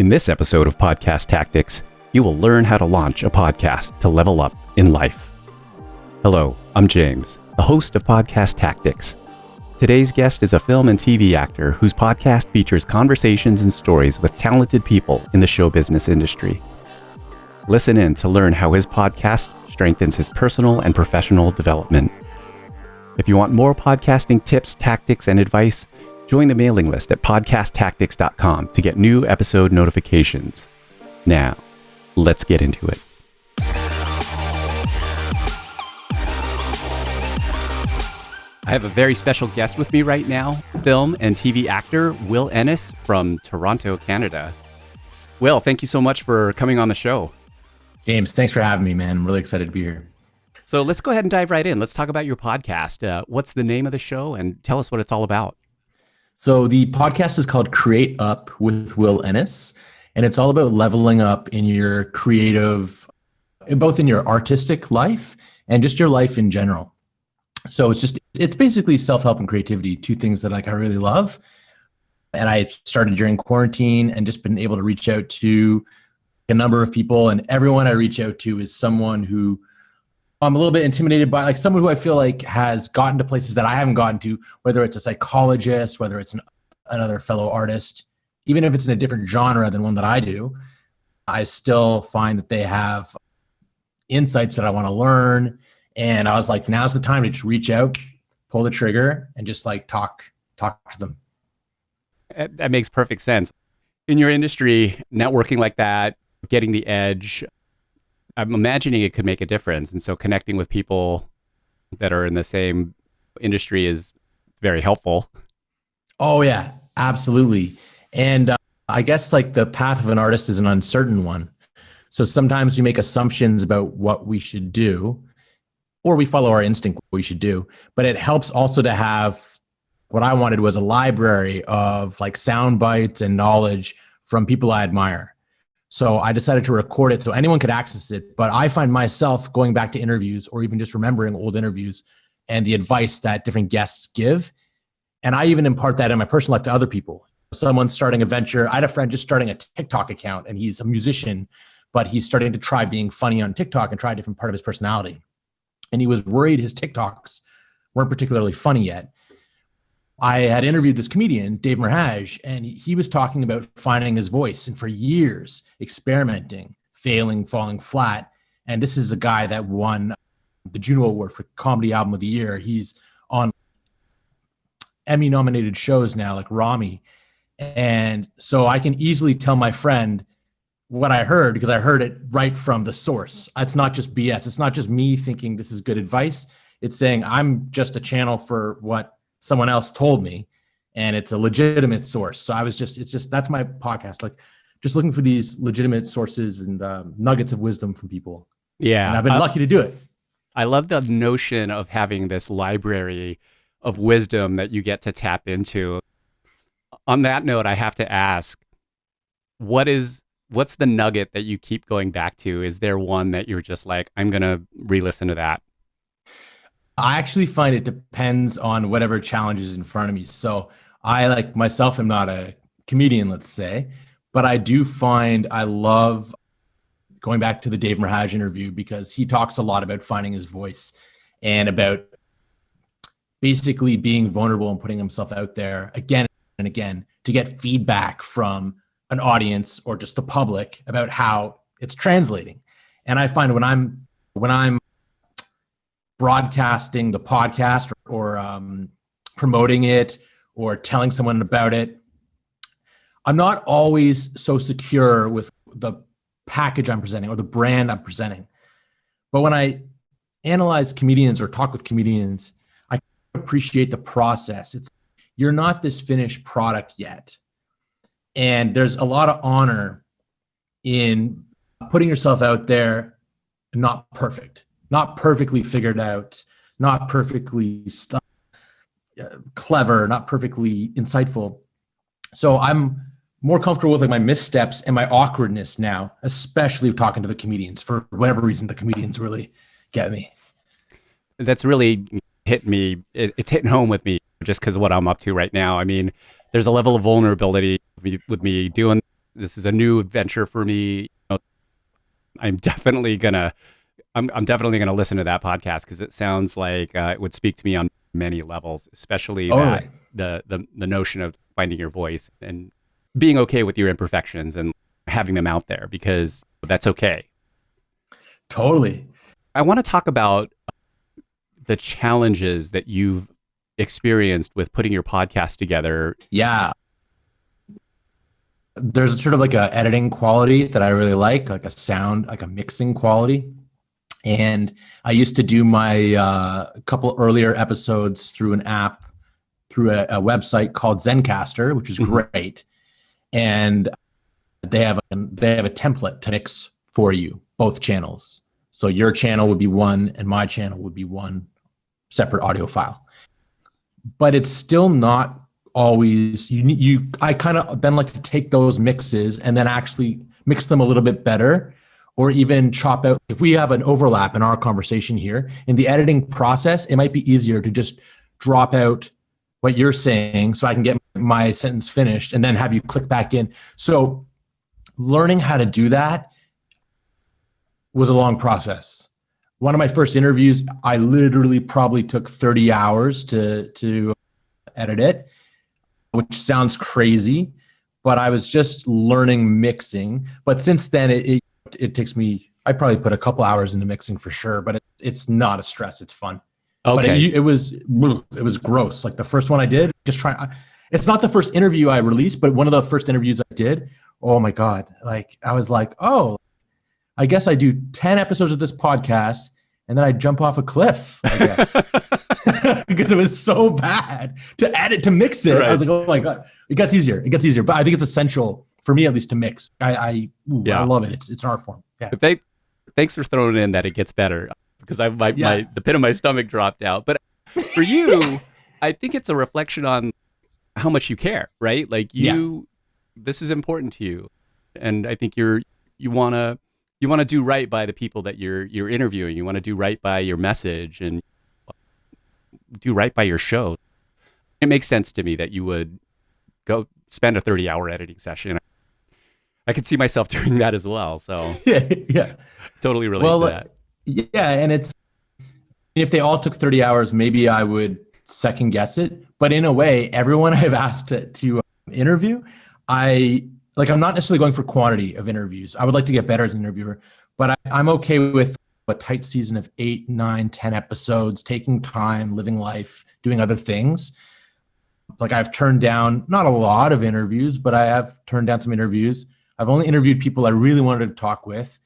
In this episode of Podcast Tactics, you will learn how to launch a podcast to level up in life. Hello, I'm James, the host of Podcast Tactics. Today's guest is a film and TV actor whose podcast features conversations and stories with talented people in the show business industry. Listen in to learn how his podcast strengthens his personal and professional development. If you want more podcasting tips, tactics, and advice, join the mailing list at podcasttactics.com to get new episode notifications. Now, let's get into it. I have a very special guest with me right now, film and TV actor Will Ennis from Toronto, Canada. Will, thank you so much for coming on the show. James, thanks for having me, man. I'm really excited to be here. So let's go ahead and dive right in. Let's talk about your podcast. What's the name of the show and tell us what it's all about? So the podcast is called Create Up with Will Ennis, and it's all about leveling up in your creative, both in your artistic life and just your life in general. So it's basically self-help and creativity, two things that I really love. And I started during quarantine and just been able to reach out to a number of people, and everyone I reach out to is someone who I'm a little bit intimidated by, like someone who I feel like has gotten to places that I haven't gotten to, whether it's a psychologist, whether it's another fellow artist, even if it's in a different genre than one that I do, I still find that they have insights that I want to learn. And I was like, now's the time to just reach out, pull the trigger, and just like talk to them. That makes perfect sense. In your industry, networking like that, getting the edge, I'm imagining it could make a difference. And so connecting with people that are in the same industry is very helpful. Oh yeah, absolutely. And I guess like the path of an artist is an uncertain one. So sometimes we make assumptions about what we should do, or we follow our instinct what we should do. But it helps also to have, what I wanted was a library of like sound bites and knowledge from people I admire. So I decided to record it so anyone could access it. But I find myself going back to interviews or even just remembering old interviews and the advice that different guests give. And I even impart that in my personal life to other people. Someone's starting a venture. I had a friend just starting a TikTok account, and he's a musician, but he's starting to try being funny on TikTok and try a different part of his personality. And he was worried his TikToks weren't particularly funny yet. I had interviewed this comedian, Dave Merhage, and he was talking about finding his voice, and for years experimenting, failing, falling flat. And this is a guy that won the Juno Award for Comedy Album of the Year. He's on Emmy-nominated shows now, like Rami. And so I can easily tell my friend what I heard, because I heard it right from the source. It's not just BS. It's not just me thinking this is good advice. It's saying I'm just a channel for what someone else told me, and it's a legitimate source. So that's my podcast, like just looking for these legitimate sources and nuggets of wisdom from people. Yeah. And I've been lucky to do it. I love the notion of having this library of wisdom that you get to tap into. On that note, I have to ask, what's the nugget that you keep going back to? Is there one that you're just like, I'm going to re-listen to that? I actually find it depends on whatever challenge is in front of me. So I, like myself, am not a comedian, let's say, but I do find I love going back to the Dave Merhage interview, because he talks a lot about finding his voice and about basically being vulnerable and putting himself out there again and again to get feedback from an audience or just the public about how it's translating. And I find when I'm broadcasting the podcast or promoting it or telling someone about it, I'm not always so secure with the package I'm presenting or the brand I'm presenting. But when I analyze comedians or talk with comedians, I appreciate the process. You're not this finished product yet. And there's a lot of honor in putting yourself out there, not perfect, not perfectly figured out, not perfectly clever, not perfectly insightful. So I'm more comfortable with like my missteps and my awkwardness now, especially talking to the comedians. For whatever reason, the comedians really get me. That's really hit me. It's hitting home with me just because of what I'm up to right now. I mean, there's a level of vulnerability with me doing This is a new adventure for me. I'm definitely gonna I'm definitely gonna listen to that podcast because it sounds like it would speak to me on many levels, especially that Totally. the notion of finding your voice and being okay with your imperfections and having them out there because that's okay. Totally. I want to talk about the challenges that you've experienced with putting your podcast together. Yeah. There's sort of like a editing quality that I really like a sound, like a mixing quality. And I used to do my couple earlier episodes through an app, through a website called Zencaster, which is great. And they have a template to mix for you, both channels. So your channel would be one, and my channel would be one separate audio file. But it's still not always I kind of then like to take those mixes and then actually mix them a little bit better, or even chop out if we have an overlap in our conversation here in the editing process. It might be easier to just drop out what you're saying so I can get my sentence finished and then have you click back in. So learning how to do that was a long process. One of my first interviews, I literally probably took 30 hours to edit it, which sounds crazy, but I was just learning mixing. But since then, it takes me, I probably put a couple hours into mixing for sure, but it's not a stress. It's fun. Okay. But it was gross. Like the first one I did, it's not the first interview I released, but one of the first interviews I did, oh my God. Like I was like, oh, I guess I do 10 episodes of this podcast and then I jump off a cliff, I guess. Because it was so bad to edit, to mix it. Right. I was like, oh my God, it gets easier. But I think it's essential for me, at least, to mix. I love it. It's an art form. Yeah. Thanks for throwing in that it gets better, because the pit of my stomach dropped out. But for you, I think it's a reflection on how much you care, right? Like this is important to you. And I think you want to do right by the people that you're interviewing. You want to do right by your message and do right by your show. It makes sense to me that you would go spend a 30-hour editing session. I could see myself doing that as well. So yeah, totally relate to that. Yeah, and if they all took 30 hours, maybe I would second guess it. But in a way, everyone I've asked to interview, I'm not necessarily going for quantity of interviews. I would like to get better as an interviewer, but I'm okay with a tight season of 8, 9, 10 episodes, taking time, living life, doing other things. Like I've turned down not a lot of interviews, but I have turned down some interviews. I've only interviewed people I really wanted to talk with,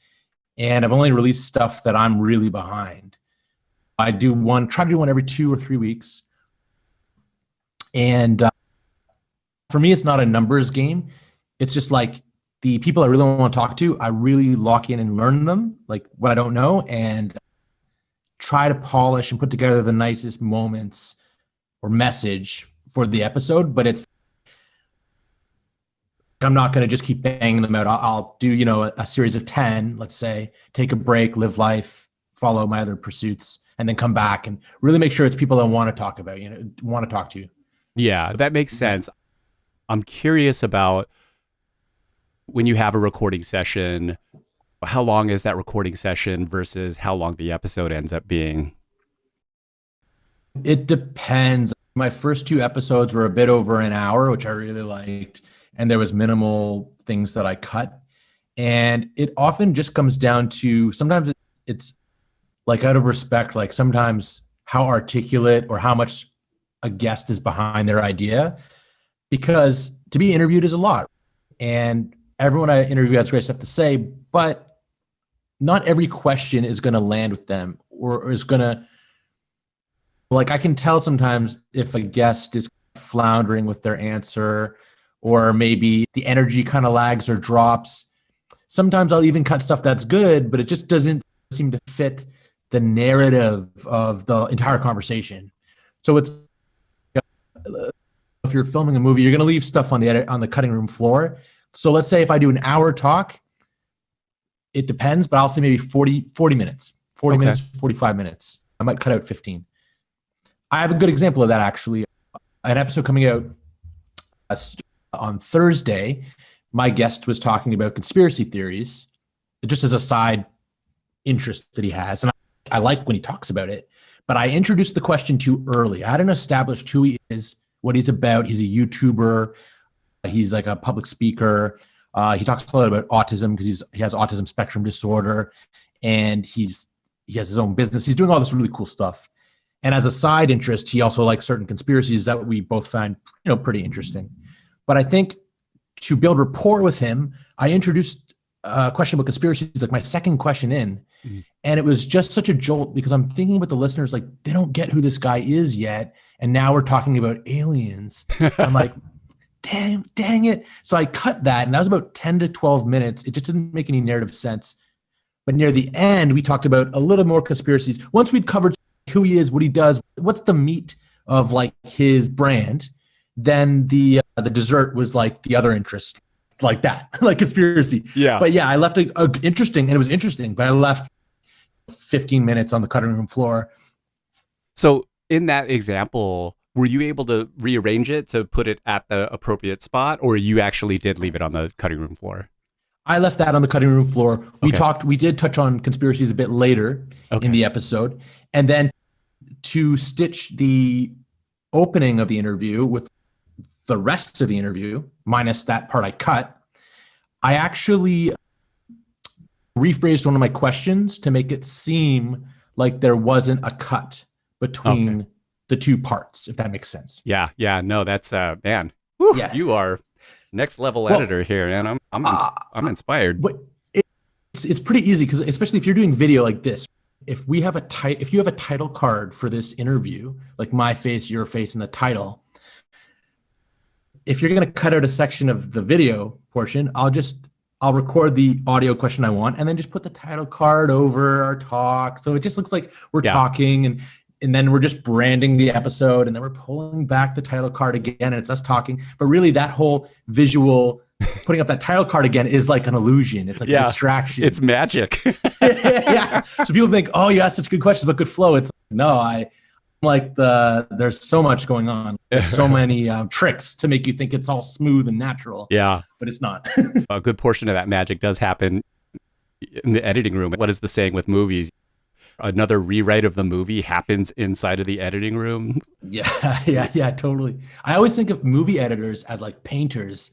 and I've only released stuff that I'm really behind. I try to do one every 2 or 3 weeks. And for me, it's not a numbers game. It's just like the people I really want to talk to, I really lock in and learn them, like what I don't know, and try to polish and put together the nicest moments or message for the episode. But I'm not going to just keep banging them out. I'll do, a series of 10, let's say, take a break, live life, follow my other pursuits, and then come back and really make sure it's people I want to talk about, want to talk to you. Yeah, that makes sense. I'm curious about when you have a recording session, how long is that recording session versus how long the episode ends up being? It depends. My first 2 episodes were a bit over an hour, which I really liked. And there was minimal things that I cut. And it often just comes down to, sometimes it's like out of respect, like sometimes how articulate or how much a guest is behind their idea, because to be interviewed is a lot. And everyone I interview has great stuff to say, but not every question is going to land with them or is going to, like, I can tell sometimes if a guest is floundering with their answer, or maybe the energy kind of lags or drops. Sometimes I'll even cut stuff that's good, but it just doesn't seem to fit the narrative of the entire conversation. So it's, if you're filming a movie, you're going to leave stuff on the cutting room floor. So let's say if I do an hour talk, it depends, but I'll say maybe 40 minutes, 40 minutes, 45 minutes. I might cut out 15. I have a good example of that, actually. An episode coming out on Thursday my guest was talking about conspiracy theories, just as a side interest that he has. And I like when he talks about it, but I introduced the question too early. I hadn't established who he is, what he's about. He's a YouTuber. He's like a public speaker. He talks a lot about autism because he has autism spectrum disorder, and he has his own business. He's doing all this really cool stuff. And as a side interest, he also likes certain conspiracies that we both find, pretty interesting. But I think to build rapport with him, I introduced a question about conspiracies, like my second question in. Mm-hmm. And it was just such a jolt because I'm thinking about the listeners, like they don't get who this guy is yet. And now we're talking about aliens. I'm like, dang it. So I cut that, and that was about 10 to 12 minutes. It just didn't make any narrative sense. But near the end, we talked about a little more conspiracies. Once we'd covered who he is, what he does, what's the meat of like his brand, then the dessert was like the other interest, like that, like conspiracy. Yeah. But yeah, I left interesting, and it was interesting, but I left 15 minutes on the cutting room floor. So in that example, were you able to rearrange it to put it at the appropriate spot, or you actually did leave it on the cutting room floor? I left that on the cutting room floor. We did touch on conspiracies a bit later in the episode. And then to stitch the opening of the interview with the rest of the interview, minus that part I cut, I actually rephrased one of my questions to make it seem like there wasn't a cut between the two parts, if that makes sense. Yeah. No, that's man. Whew, yeah. You are next level editor here, and I'm inspired. But it's pretty easy because especially if you're doing video like this, if you have a title card for this interview, like my face, your face, and the title, if you're going to cut out a section of the video portion, I'll record the audio question I want and then just put the title card over our talk. So it just looks like we're talking, and then we're just branding the episode, and then we're pulling back the title card again, and it's us talking. But really that whole visual putting up that title card again is like an illusion. It's like a distraction. It's magic. Yeah. So people think, oh, you asked such good questions, but good flow. It's no, there's so much going on. There's so many tricks to make you think it's all smooth and natural. Yeah. But it's not. A good portion of that magic does happen in the editing room. What is the saying with movies? Another rewrite of the movie happens inside of the editing room. Yeah, totally. I always think of movie editors as like painters.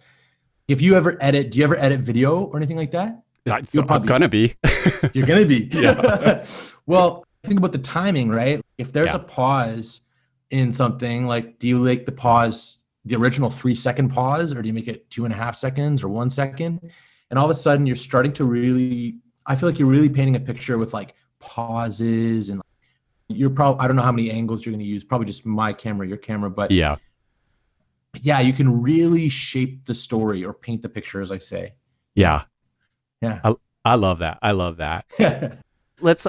Do you ever edit video or anything like that? I'm gonna be. You're gonna be. Yeah. Well, think about the timing, right? If there's a pause in something, like, do you make the pause the original 3-second pause, or do you make it 2.5 seconds or 1 second? And all of a sudden you're starting to I feel like you're really painting a picture with like pauses, and I don't know how many angles you're going to use, probably just my camera, your camera, but yeah, you can really shape the story or paint the picture, as I say. Yeah. I love that. Let's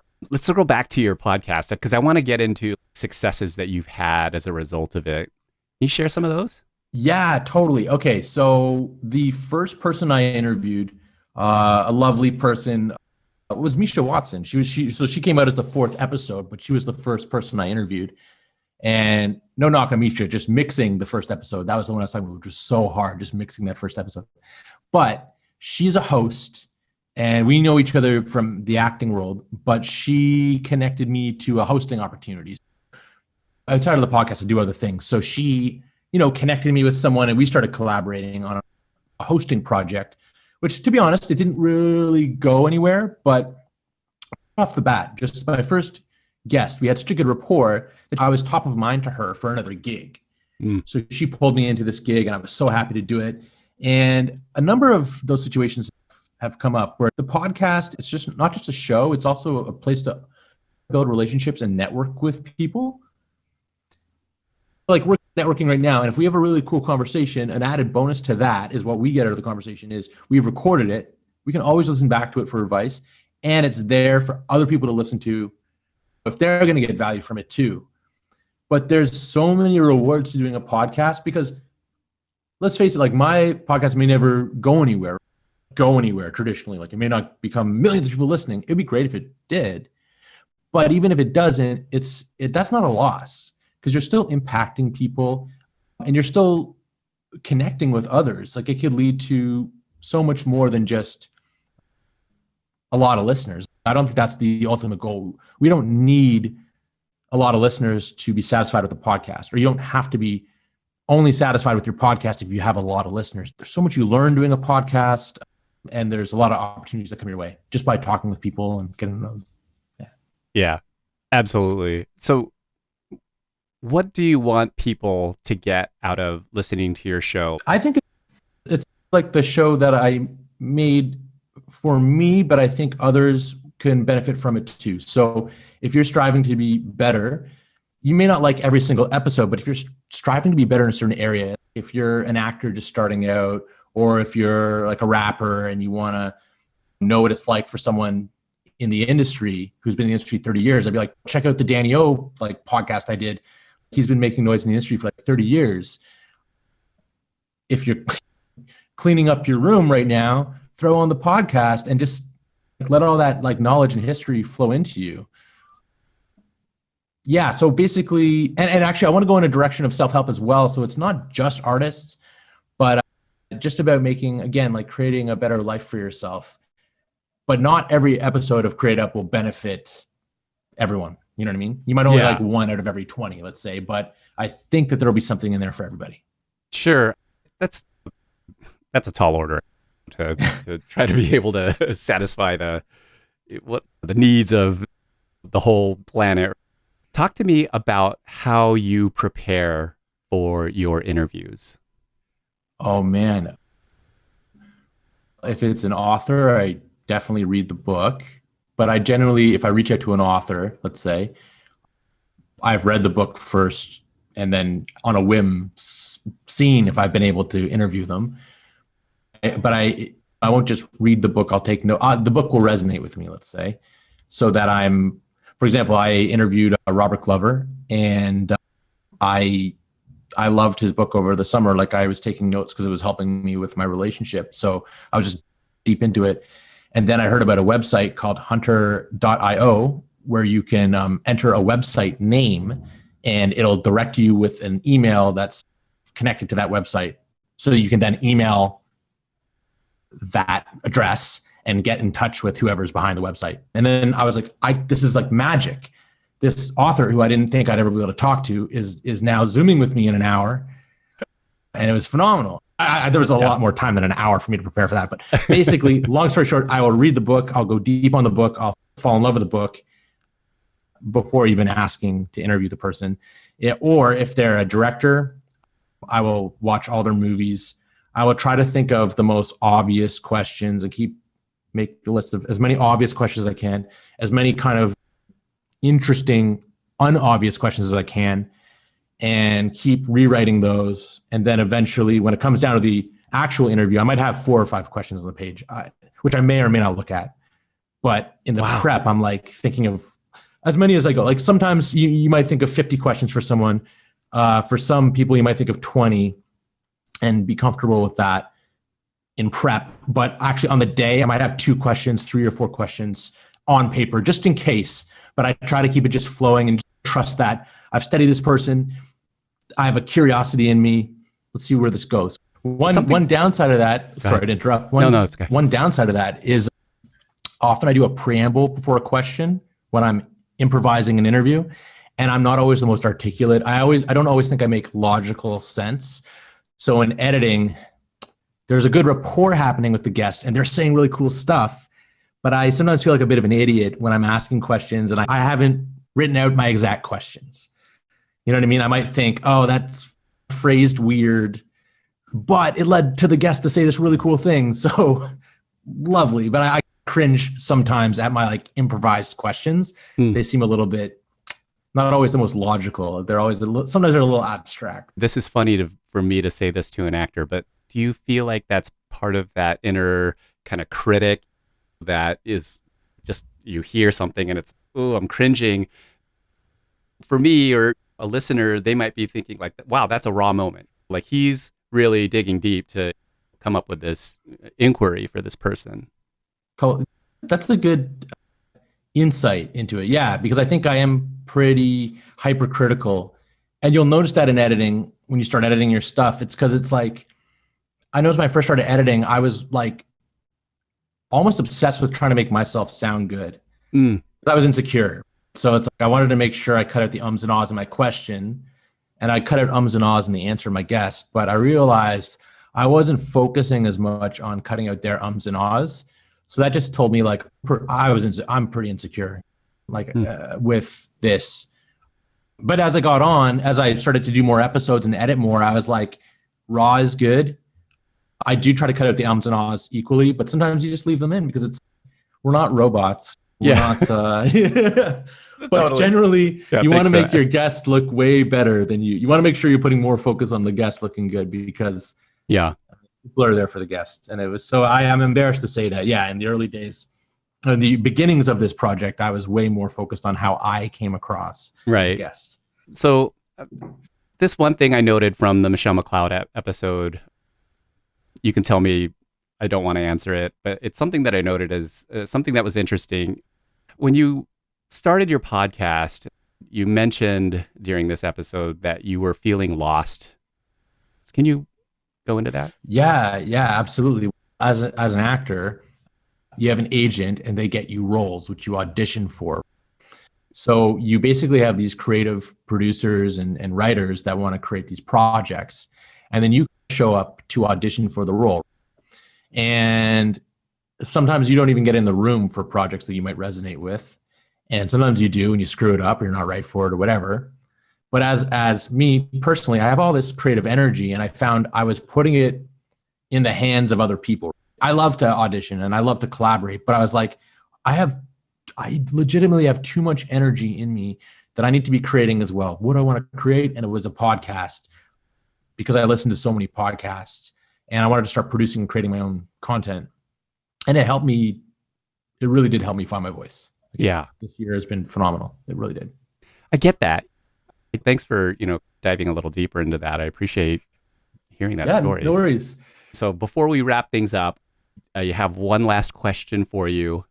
go back to your podcast, because I want to get into successes that you've had as a result of it. Can you share some of those? Yeah, totally. Okay, so the first person I interviewed, a lovely person, was Misha Watson. She came out as the 4th episode, but she was the first person I interviewed. And no knock on Misha, just mixing the first episode. That was the one I was talking about, which was so hard, just mixing that first episode. But she's a host, and we know each other from the acting world, but she connected me to a hosting opportunity. Outside of the podcast, I do other things. So she, connected me with someone, and we started collaborating on a hosting project, which, to be honest, it didn't really go anywhere. But off the bat, just my first guest, we had such a good rapport that I was top of mind to her for another gig. So she pulled me into this gig, and I was so happy to do it. And a number of those situations have come up where the podcast, it's just not just a show, it's also a place to build relationships and network with people. Like, we're networking right now, and if we have a really cool conversation, an added bonus to that is what we get out of the conversation is we've recorded it. We can always listen back to it for advice, and it's there for other people to listen to if they're going to get value from it too. But there's so many rewards to doing a podcast, because let's face it, like, my podcast may never go anywhere traditionally. Like, it may not become millions of people listening. It'd be great if it did. But even if it doesn't, that's not a loss, because you're still impacting people and you're still connecting with others. Like, it could lead to so much more than just a lot of listeners. I don't think that's the ultimate goal. We don't need a lot of listeners to be satisfied with the podcast, or you don't have to be only satisfied with your podcast if you have a lot of listeners. There's so much you learn doing a podcast, and there's a lot of opportunities that come your way just by talking with people and getting to know them. Yeah, absolutely. So what do you want people to get out of listening to your show? I think it's like the show that I made for me, but I think others can benefit from it too. So if you're striving to be better, you may not like every single episode, but if you're striving to be better in a certain area, if you're an actor just starting out, or if you're like a rapper and you want to know what it's like for someone in the industry who's been in the industry 30 years, I'd be like, check out the Danny O like podcast I did. He's been making noise in the industry for like 30 years. If you're cleaning up your room right now, throw on the podcast and just let all that like knowledge and history flow into you. Yeah. So basically, and actually I want to go in a direction of self-help as well. So it's not just artists, but just about making, again, like creating a better life for yourself. But not every episode of Create Up will benefit everyone. You know what I mean? You might only like one out of every 20, let's say, but I think that there'll be something in there for everybody. Sure. That's a tall order to try to be able to satisfy the needs of the whole planet. Talk to me about how you prepare for your interviews. Oh man. If it's an author, I definitely read the book, but I generally, if I reach out to an author, let's say, I've read the book first and then on a whim seen if I've been able to interview them. But I won't just read the book. I'll take note. The book will resonate with me, let's say, so that for example, I interviewed Robert Glover, and I loved his book over the summer. Like I was taking notes because it was helping me with my relationship. So I was just deep into it. And then I heard about a website called hunter.io where you can enter a website name and it'll direct you with an email that's connected to that website. So you can then email that address and get in touch with whoever's behind the website. And then I was like, this is like magic. This author who I didn't think I'd ever be able to talk to is now Zooming with me in an hour. And it was phenomenal. There was a lot more time than an hour for me to prepare for that. But basically, long story short, I will read the book. I'll go deep on the book. I'll fall in love with the book before even asking to interview the person. Or if they're a director, I will watch all their movies. I will try to think of the most obvious questions and make the list of as many obvious questions as I can, as many kind of interesting, unobvious questions as I can, and keep rewriting those. And then eventually, when it comes down to the actual interview, I might have 4 or 5 questions on the page, which I may or may not look at. But in the prep, I'm like thinking of as many as I go. Like sometimes you might think of 50 questions for someone. For some people, you might think of 20 and be comfortable with that in prep. But actually on the day, I might have 2 questions, 3 or 4 questions on paper, just in case. But I try to keep it just flowing and just trust that I've studied this person. I have a curiosity in me. Let's see where this goes. One downside of that, sorry to interrupt. No, it's okay. One downside of that is often I do a preamble before a question when I'm improvising an interview, and I'm not always the most articulate. I don't always think I make logical sense. So in editing, there's a good rapport happening with the guest and they're saying really cool stuff, but I sometimes feel like a bit of an idiot when I'm asking questions and I haven't written out my exact questions. You know what I mean? I might think, oh, that's phrased weird, but it led to the guest to say this really cool thing. So lovely. But I cringe sometimes at my like improvised questions. They seem a little bit, not always the most logical. They're always sometimes they're a little abstract. This is funny for me to say this to an actor, but do you feel like that's part of that inner kind of critic that is just, you hear something and it's, oh, I'm cringing? For me or a listener, they might be thinking like, wow, that's a raw moment. Like he's really digging deep to come up with this inquiry for this person. That's a good insight into it. Yeah, because I think I am pretty hypercritical. And you'll notice that in editing, when you start editing your stuff, it's because it's like, I noticed when I first started editing, I was like almost obsessed with trying to make myself sound good. I was insecure. So it's like I wanted to make sure I cut out the ums and ahs in my question, and I cut out ums and ahs in the answer of my guest. But I realized I wasn't focusing as much on cutting out their ums and ahs. So that just told me like I'm pretty insecure, like with this. But as I got on, as I started to do more episodes and edit more, I was like, raw is good. I do try to cut out the ums and ahs equally, but sometimes you just leave them in because we're not robots. We're not, but totally. Generally you want to make your guest look way better than you. You want to make sure you're putting more focus on the guest looking good because people are there for the guests. And I am embarrassed to say that. Yeah. In the early days, in the beginnings of this project, I was way more focused on how I came across the guest. So this one thing I noted from the Michelle McLeod episode, you can tell me I don't want to answer it, but it's something that I noted as something that was interesting. When you started your podcast, you mentioned during this episode that you were feeling lost. Can you go into that? Yeah, absolutely. As an actor, you have an agent and they get you roles, which you audition for. So you basically have these creative producers and writers that want to create these projects. And then you show up to audition for the role. And sometimes you don't even get in the room for projects that you might resonate with. And sometimes you do and you screw it up or you're not right for it or whatever. But as me personally, I have all this creative energy and I found I was putting it in the hands of other people. I love to audition and I love to collaborate, but I was like, I legitimately have too much energy in me that I need to be creating as well. What do I want to create? And it was a podcast because I listened to so many podcasts and I wanted to start producing and creating my own content. And it really did help me find my voice. Yeah. This year has been phenomenal. It really did. I get that. Thanks for, diving a little deeper into that. I appreciate hearing that story. No worries. So before we wrap things up, I have one last question for you.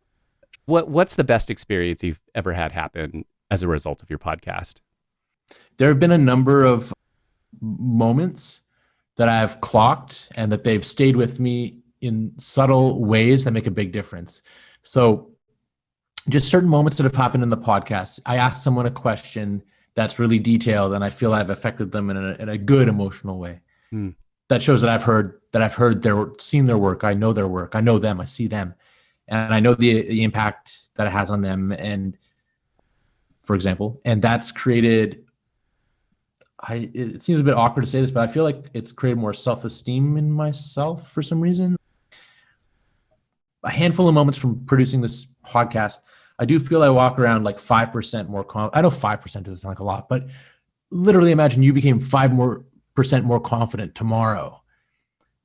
What's the best experience you've ever had happen as a result of your podcast? There have been a number of moments that I've clocked and that they've stayed with me in subtle ways that make a big difference. So just certain moments that have happened in the podcast. I asked someone a question that's really detailed and I feel I've affected them in a good emotional way. That shows that I've seen their work. I know their work. I know them. I see them. And I know the impact that it has on them. And for example, and that's created, it seems a bit awkward to say this, but I feel like it's created more self-esteem in myself for some reason. A handful of moments from producing this podcast, I do feel I walk around like 5% more confident. I know 5% doesn't sound like a lot, but literally imagine you became 5% more confident tomorrow.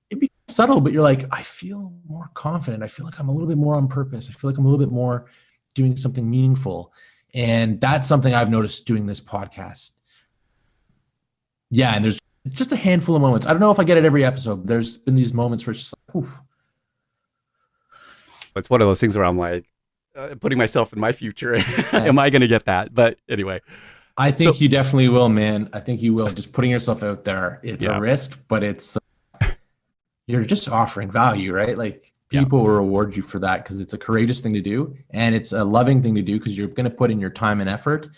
It'd be subtle, but you're like, I feel more confident. I feel like I'm a little bit more on purpose. I feel like I'm a little bit more doing something meaningful. And that's something I've noticed doing this podcast. Yeah, and there's just a handful of moments. I don't know if I get it every episode. There's been these moments where it's just like, oof. It's one of those things where I'm like, putting myself in my future. Am I going to get that? But anyway. I think you definitely will, man. I think you will. Just putting yourself out there. It's a risk, but you're just offering value, right? Like people will reward you for that because it's a courageous thing to do. And it's a loving thing to do because you're going to put in your time and effort.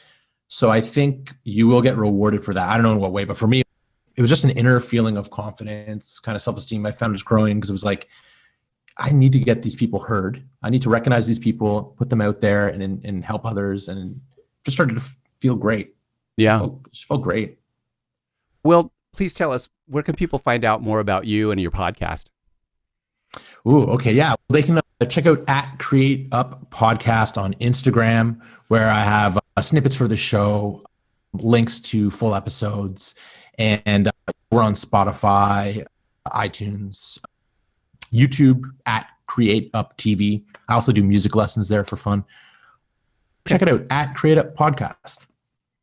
So I think you will get rewarded for that. I don't know in what way, but for me, it was just an inner feeling of confidence, kind of self-esteem. I found it was growing because it was like, I need to get these people heard. I need to recognize these people, put them out there and help others. And just started to feel great. Yeah. Just felt great. Well, please tell us, where can people find out more about you and your podcast? Ooh, okay. Yeah. They can check out @Create Up Podcast on Instagram, where I have snippets for the show, links to full episodes, and we're on Spotify, iTunes, YouTube @Create Up TV. I also do music lessons there for fun. Check it out @Create Up Podcast.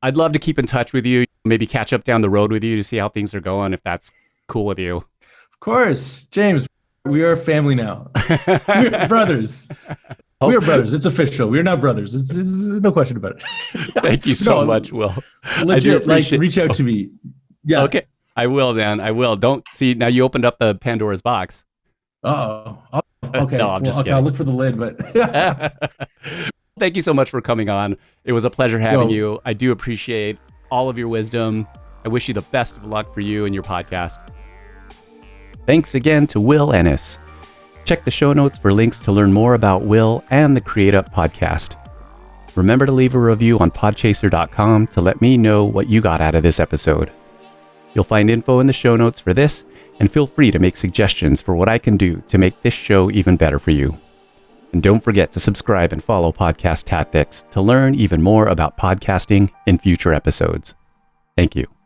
I'd love to keep in touch with you, maybe catch up down the road with you to see how things are going, if that's cool with you. Of course, James. We are family now. We're brothers. We are brothers. It's official. We're not brothers. It's no question about it. Thank you so much, Will. Legit, reach out to me. Yeah. Okay. I will, man. I will. Don't see now. You opened up the Pandora's box. Uh-oh. Oh, okay. No, I'm just Okay, I'll kidding. look for the lid, but Thank you so much for coming on. It was a pleasure having Yo. you. I do appreciate all of your wisdom. I wish you the best of luck for you and your podcast. Thanks again to Will Ennis. Check the show notes for links to learn more about Will and the Create Up podcast. Remember to leave a review on podchaser.com to let me know what you got out of this episode. You'll find info in the show notes for this, and feel free to make suggestions for what I can do to make this show even better for you. And don't forget to subscribe and follow Podcast Tactics to learn even more about podcasting in future episodes. Thank you.